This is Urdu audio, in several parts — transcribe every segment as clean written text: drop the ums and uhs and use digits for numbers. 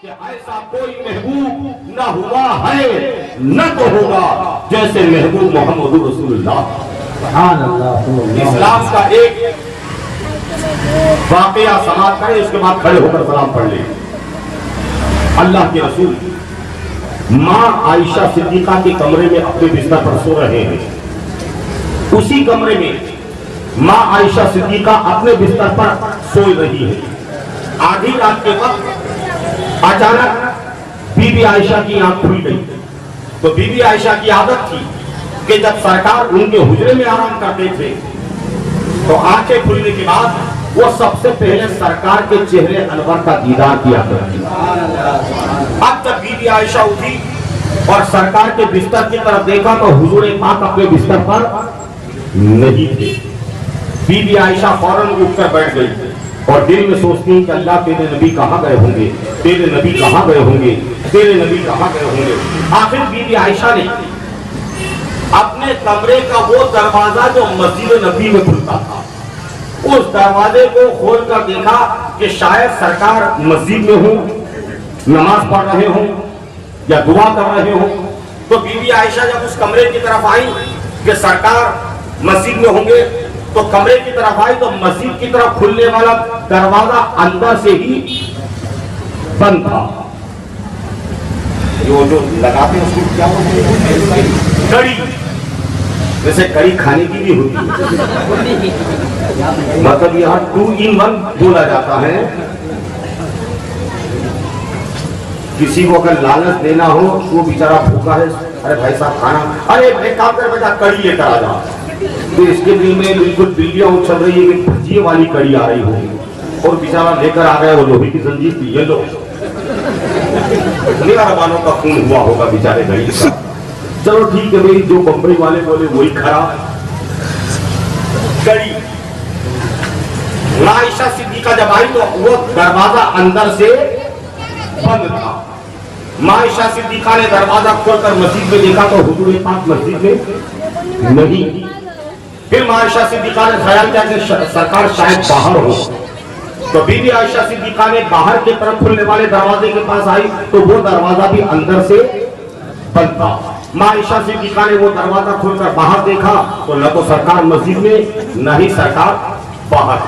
کہ ایسا کوئی محبوب نہ ہوا ہے نہ تو ہوگا جیسے محبوب محمد رسول اللہ۔ سبحان اللہ۔ اسلام کا ایک واقعہ سماعت کریں، اس کے بعد کھڑے ہو کر سلام پڑھ لیں۔ اللہ کے رسول ماں عائشہ صدیقہ کے کمرے میں اپنے بستر پر سو رہے ہیں۔ اسی کمرے میں ماں عائشہ صدیقہ اپنے بستر پر سو رہی ہے۔ آدھی رات کے وقت اچانک بی بی عائشہ کی آنکھ کھل گئی۔ تو بی بی عائشہ کی عادت تھی کہ جب سرکار ان کے حجرے میں آرام کرتے تھے تو آنکھیں کھلنے کے بعد وہ سب سے پہلے سرکار کے چہرے انور کا دیدار کیا کرتی۔ اب جب بی بی عائشہ اٹھی اور سرکار کے بستر کی طرف دیکھا تو حضور پاک اپنے بستر پر نہیں تھے۔ بی بی عائشہ فوراً اٹھ کر بیٹھ گئی اور دل میں سوچتی ہیں کہ اللہ تیرے نبی کہاں گئے ہوں گے، تیرے نبی کہاں گئے ہوں گے، تیرے نبی کہاں گئے ہوں گے۔ آخر بی بی عائشہ نے اپنے کمرے کا وہ دروازہ جو مسجد نبی میں کھلتا تھا، اس دروازے کو کھول کر دیکھا کہ شاید سرکار مسجد میں ہوں، نماز پڑھ رہے ہوں یا دعا کر رہے ہوں۔ تو بی بی عائشہ جب اس کمرے کی طرف آئی کہ سرکار مسجد میں ہوں گے تو کمرے کی طرف آئی تو مسجد کی طرف کھلنے والا دروازہ اندر سے ہی بند تھا۔ جو لگاتے ہیں اس کو کیا بولتے ہیں؟ کڑی، جیسے کڑی کھانے کی بھی ہوتی ہے، مطلب یہاں 2 in 1 بولا جاتا ہے۔ کسی کو اگر لالچ دینا ہو وہ بیچارہ بھوکا ہے، ارے بھائی صاحب کھانا، ارے ایک کام کر بیٹا کڑی لے کر آ جا، تو اس کے دل میں بالکل بلیاں اچھل رہی ہے کہ بھجیے والی کڑی آ رہی ہوگی، اور بیچارہ لے کر آ گیا وہ لوہے کی زنجیر تھی، یہ لو والوں کا خون ہوا ہوگا بیچارے غریب کا۔ چلو ٹھیک ہے بھائی، جو بمبئی والے بولے وہی کھڑا کڑی۔ عائشہ صدیقہ جب آئی تو وہ دروازہ اندر سے بند تھا۔ ماں عائشہ صدیقہ نے دروازہ کھول کر مسجد میں دیکھا تو حضور پاک مسجد میں نہیں۔ پھر ماں عائشہ صدیقہ نے خیال کیا کہ سرکار شاید باہر ہو، تو بی بی عائشہ صدیقہ نے باہر کے طرف کھلنے والے دروازے کے پاس آئی تو وہ دروازہ بھی اندر سے بند تھا۔ ماں عائشہ صدیقہ نے وہ دروازہ کھول کر باہر دیکھا تو نہ تو سرکار مسجد میں نہ ہی سرکار باہر۔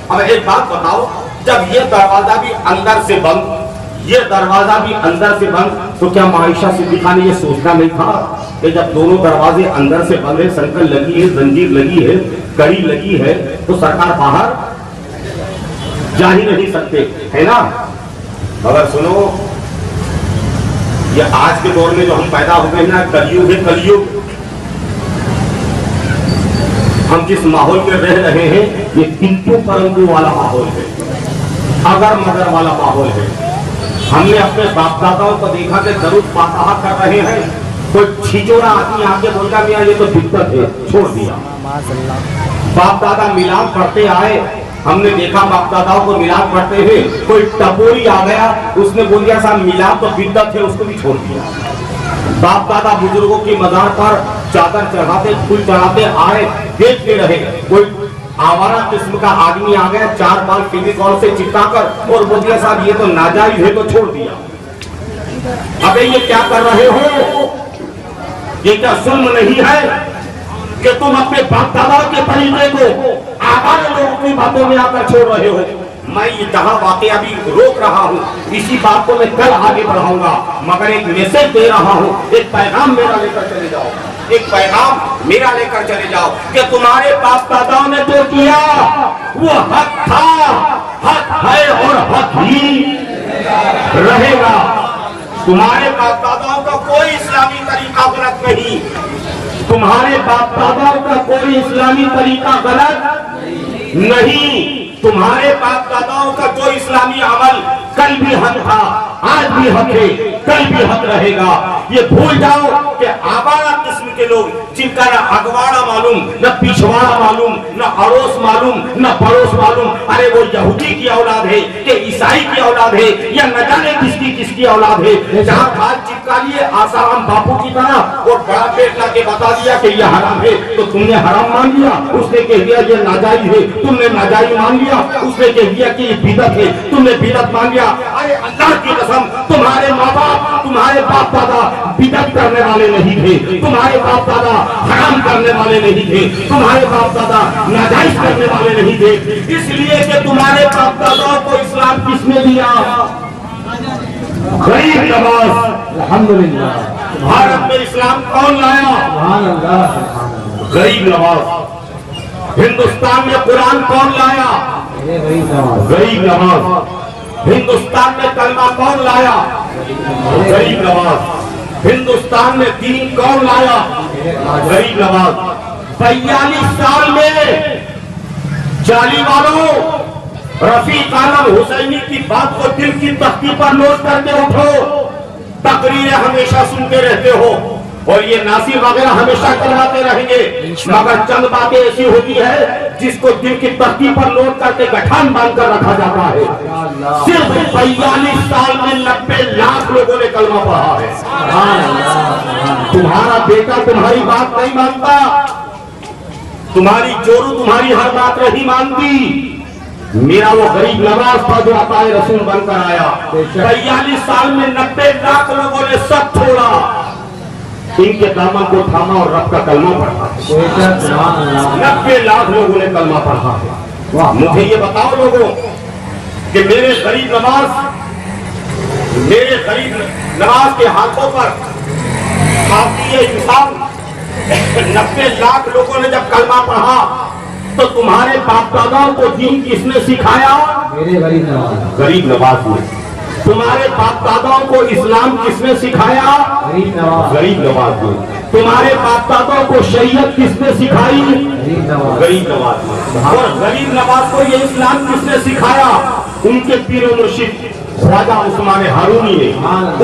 اب ایک بات بتاؤ، جب یہ دروازہ بھی اندر سے بند، یہ دروازہ بھی اندر سے بند، تو کیا ماں عائشہ صدیقہ نے یہ سوچنا نہیں تھا کہ جب دونوں دروازے اندر سے بند ہیں، سنکل لگی ہے، زنجیر لگی ہے، کڑی لگی ہے، تو سرکار باہر جا ہی نہیں سکتے، ہے نا؟ مگر سنو، یہ آج کے دور میں جو ہم پیدا ہو گئے نا، کلیوگ ہے کلیوگ، ہم جس ماحول میں رہ رہے ہیں یہ کنتو پرنتو والا ماحول ہے، اگر مگر والا ماحول ہے۔ ہم نے اپنے باپ داداؤں کو دیکھا کہ درود فاتحہ کر رہے ہیں، کوئی چھچوڑا آدمی آ کے بولتا میاں یہ تو بدعت ہے، چھوڑ دیا۔ باپ دادا میلاد پڑھتے آئے، ہم نے دیکھا باپ داداؤں کو میلاد پڑھتے ہوئے، کوئی ٹپوری آ گیا، اس نے بول دیا صاحب میلاد تو بدعت ہے، اس کو بھی چھوڑ دیا۔ باپ دادا بزرگوں کی مزار پر چادر چڑھاتے، پھول چڑھاتے آئے، دیکھتے رہے، کوئی آوارہ قسم کا آدمی آ گیا، 4 بال فیویکول سے چپکا کر اور بول دیا صاحب یہ تو ناجائز ہے، تو چھوڑ دیا۔ ابے یہ کیا کر رہے ہو؟ یہ کیا ظلم نہیں ہے کہ تم اپنے باپ دادا کے طریقے کو آوارہ لوگوں کی باتوں میں آ کر چھوڑ رہے ہو؟ میں یہ جہاں واقعہ بھی روک رہا ہوں، اسی بات کو میں کل آگے بڑھاؤں گا، مگر ایک میسج دے رہا ہوں، ایک پیغام میرا لے کر چلے جاؤ، ایک پیغام میرا لے کر چلے جاؤ کہ تمہارے باپ داداؤں نے جو کیا وہ حق تھا، حق ہے اور حق ہی رہے گا۔ تمہارے باپ داداؤں کا کوئی اسلامی طریقہ غلط نہیں، تمہارے باپ داداؤں کا کوئی اسلامی طریقہ غلط نہیں، تمہارے باپ داداؤں کا جو اسلامی عمل کل بھی حق تھا، آج بھی حق ہے، کل بھی حق رہے گا۔ یہ بھول جاؤ کہ آوارہ قسم کے لوگ جن کا نہ اگواڑا معلوم، نہ پچھواڑا معلوم، نہ اڑوس معلوم، نہ پڑوس معلوم، ارے وہ یہودی کی اولاد ہے کہ عیسائی کی اولاد ہے یا نہ جانے کس کی اولاد ہے، جہاں کھال چپکا لیے آسام باپو کی طرح اور بڑا پیٹ لا کے بتا دیا کہ یہ حرام ہے تو تم نے حرام مان لیا، اس نے کہہ دیا یہ ناجائز ہے، تم نے ناجائز مان لیا، اس نے کہہ دیا کہ یہ بدعت ہے، تم نے بدعت مان لیا۔ ارے اللہ کی قسم تمہارے ماں باپ تمہارے باپ دادا بدعت کرنے والے نہیں تھے، تمہارے باپ دادا حرام کرنے والے نہیں تھے، تمہارے باپ دادا ناجائز کرنے والے نہیں تھے، اس لیے کہ تمہارے باپ دادا کو اسلام کس نے دیا؟ غریب نواز۔ الحمدللہ بھارت میں اسلام کون لایا؟ سبحان اللہ سبحان اللہ غریب نواز۔ ہندوستان میں قرآن کون لایا؟ میرے غریب نواز غریب نواز۔ ہندوستان میں کلمہ کون لایا؟ غریب نواز۔ ہندوستان میں دین کون لایا؟ غریب نواز۔ 42 سال میں جالی والوں رفیق عالم حسینی کی بات کو دل کی تختی پر نوٹ کر کے اٹھو، تقریریں ہمیشہ سنتے رہتے ہو اور یہ ناصر وغیرہ ہمیشہ کرواتے رہیں گے، مگر چند باتیں ایسی ہوتی ہے جس کو دل کی تختی پر نوٹ کر کے گٹھان باندھ کر رکھا جاتا ہے۔ صرف 42 سال میں 90 لاکھ لوگوں نے کلمہ پڑھا ہے۔ تمہارا بیٹا تمہاری بات نہیں مانتا، تمہاری چورو تمہاری ہر بات نہیں مانتی۔ میرا وہ غریب نواز تھا جو عطائے رسول بن کر آیا، 42 سال میں 90 لاکھ لوگوں نے سب چھوڑا، ان کے دامن کو تھاما اور رب کا کلمہ پڑھا۔ 90 لاکھ لوگوں نے کلمہ پڑھا ہے۔ مجھے یہ بتاؤ لوگوں کہ میرے غریب نواز کے ہاتھوں پر خاکی انسان 90 لاکھ لوگوں نے جب کلمہ پڑھا تو تمہارے باپ داداؤں کو دین کس نے سکھایا؟ میرے غریب نواز غریب نواز نے۔ تمہارے باپ داداؤں کو اسلام کس نے سکھایا؟ غریب نواز غریب نواز نے۔ تمہارے باپ داداؤں کو شریعت کس نے سکھائی؟ غریب نواز غریب نواز نے۔ اور غریب نواز کو یہ اسلام کس نے سکھایا؟ ان کے پیر و مرشد خواجہ عثمان ہارونی نے۔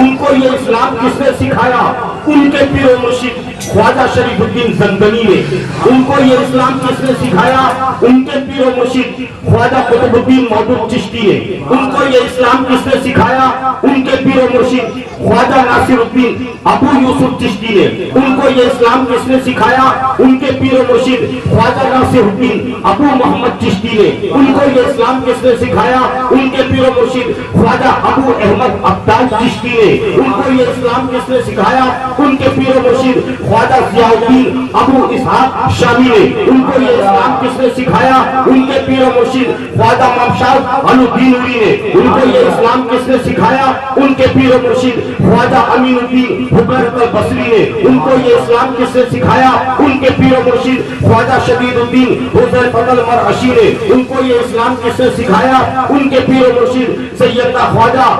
ان کو یہ اسلام کس نے سکھایا؟ ان کے پیر و مرشد خواجہ شریف الدین زندنی نے۔ ان کو یہ اسلام کس نے سکھایا؟ ان کے پیر و مرشد خواجہ قطب الدین محمود چشتی نے۔ ان کو یہ اسلام کس نے سکھایا؟ ان کے پیر و مرشد خواجہ ناصر الدین ابو یوسف چشتی نے۔ ان کو یہ اسلام کس نے سکھایا؟ ان کے پیر و مرشد خواجہ ناصر الدین ابو محمد چشتی نے۔ ان کو یہ اسلام کس نے سکھایا؟ ان کے پیر و مرشد خواجہ ابو احمد عبدال چشتی نے۔ ان کو یہ اسلام کس نے سکھایا؟ ان کے پیر و مرشد خواجہ ضیاء الدین ابو اسحاق شامی نے۔ ان کو یہ اسلام کس نے سکھایا؟ ان کے پیر و مرشد خواجہ ممشاد الدین اوری نے۔ ان کو یہ اسلام کس نے سکھایا؟ ان کے پیر و مرشد خواجہ امین الدین حبیرت البصری نے۔ ان کو یہ اسلام کس نے سکھایا؟ ان کے پیر و مرشد خواجہ شدید الدین حذیفہ المرعشی نے۔ ان کو یہ اسلام کس نے سکھایا؟ ان کے پیر و مرشد سیدنا خواجہ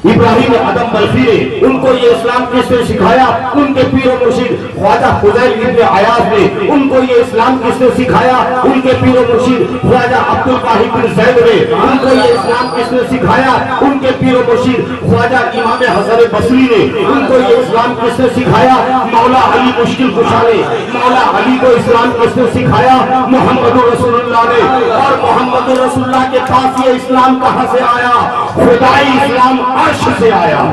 ابراہیم ادم بلخی نے۔ ان کو یہ اسلام کس نے سکھایا؟ ان کے پیر و مرشد خواجہ فضیل ابن عیاض نے۔ ان کو یہ اسلام کس نے سکھایا؟ ان کے پیر و مرشد خواجہ عبد الواحد بن زید نے۔ ان کو یہ اسلام کس نے سکھایا؟ ان کے پیر و مرشد خواجہ امام حسن بصری نے۔ ان کو یہ اسلام کس نے سکھایا؟ مولا علی مشکل کشا نے۔ مولا علی کو اسلام کس نے سکھایا؟ محمد رسول اللہ نے۔ اور محمد رسول اللہ کے پاس یہ اسلام کہاں سے آیا؟ خدائی اسلام عرش سے آیا۔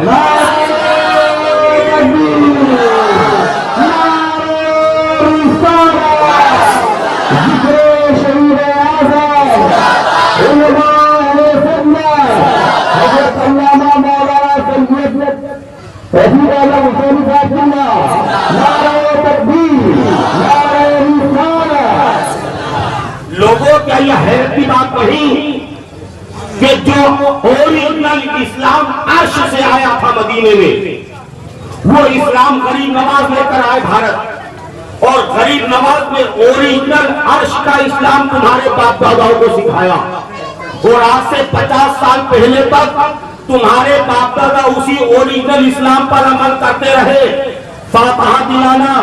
لوگوں کیا یہ حیرت کی بات نہیں کہ جو اوریجنل اسلام عرش سے آیا تھا مدینے میں، وہ اسلام غریب نواز لے کر آئے بھارت، اور غریب نواز نے اوریجنل عرش کا اسلام تمہارے باپ داداؤں کو سکھایا، اور آج سے 50 سال پہلے تک تمہارے باپ دادا اسی اوریجنل اسلام پر عمل کرتے رہے۔ فاتحہ دلانا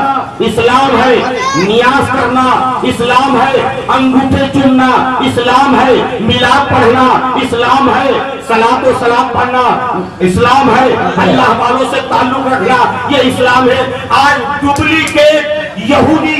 اسلام ہے، نیاز کرنا اسلام ہے، انگوٹھے چومنا اسلام ہے، میلاد پڑھنا اسلام ہے، صلاۃ و سلام پڑھنا اسلام ہے، اللہ والوں سے تعلق رکھنا یہ اسلام ہے۔ آج ڈپلیکیٹ یہودی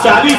40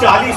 40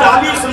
40